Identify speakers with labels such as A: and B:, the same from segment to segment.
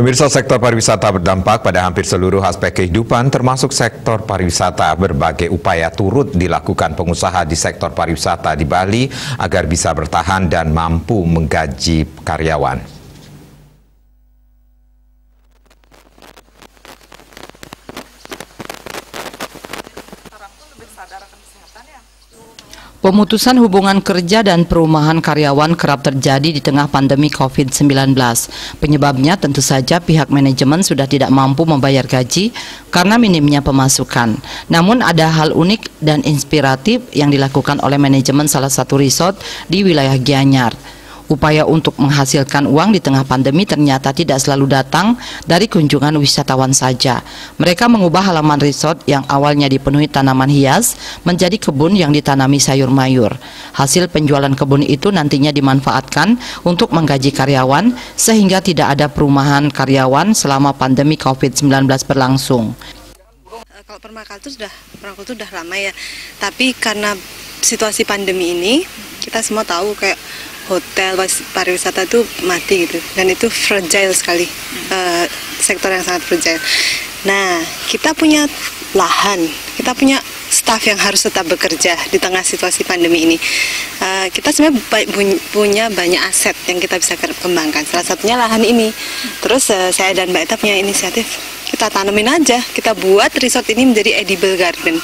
A: Pemirsa, sektor pariwisata berdampak pada hampir seluruh aspek kehidupan, termasuk sektor pariwisata. Berbagai upaya turut dilakukan pengusaha di sektor pariwisata di Bali agar bisa bertahan dan mampu menggaji karyawan.
B: Pemutusan hubungan kerja dan perumahan karyawan kerap terjadi di tengah pandemi COVID-19. Penyebabnya tentu saja pihak manajemen sudah tidak mampu membayar gaji karena minimnya pemasukan. Namun ada hal unik dan inspiratif yang dilakukan oleh manajemen salah satu resort di wilayah Gianyar. Upaya untuk menghasilkan uang di tengah pandemi ternyata tidak selalu datang dari kunjungan wisatawan saja. Mereka mengubah halaman resort yang awalnya dipenuhi tanaman hias menjadi kebun yang ditanami sayur mayur. Hasil penjualan kebun itu nantinya dimanfaatkan untuk menggaji karyawan sehingga tidak ada perumahan karyawan selama pandemi COVID-19 berlangsung.
C: Kalau permakultur sudah lama ya, tapi karena situasi pandemi ini kita semua tahu kayak hotel, pariwisata itu mati gitu, dan itu fragile sekali, sektor yang sangat fragile. Nah, kita punya lahan, kita punya staf yang harus tetap bekerja di tengah situasi pandemi ini. Kita sebenarnya punya banyak aset yang kita bisa kembangkan, salah satunya lahan ini. Terus saya dan Mbak Eta punya inisiatif, kita tanemin aja, kita buat resort ini menjadi edible garden.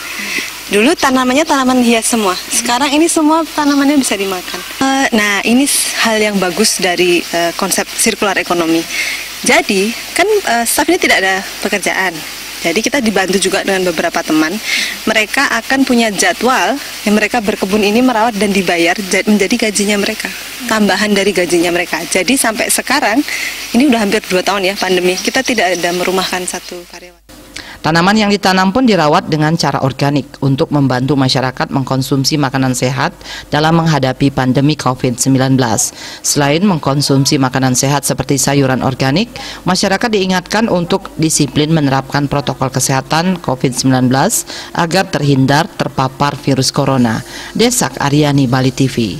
C: Dulu tanamannya tanaman hias semua, sekarang ini semua tanamannya bisa dimakan. Nah, ini hal yang bagus dari konsep circular economy. Jadi, kan staf ini tidak ada pekerjaan. Jadi kita dibantu juga dengan beberapa teman. Mereka akan punya jadwal yang mereka berkebun ini merawat dan dibayar menjadi gajinya mereka, tambahan dari gajinya mereka. Jadi sampai sekarang, ini udah hampir 2 tahun ya pandemi, kita tidak ada merumahkan satu karyawan.
B: Tanaman yang ditanam pun dirawat dengan cara organik untuk membantu masyarakat mengkonsumsi makanan sehat dalam menghadapi pandemi COVID-19. Selain mengkonsumsi makanan sehat seperti sayuran organik, masyarakat diingatkan untuk disiplin menerapkan protokol kesehatan COVID-19 agar terhindar terpapar virus corona. Desak Aryani, Bali TV.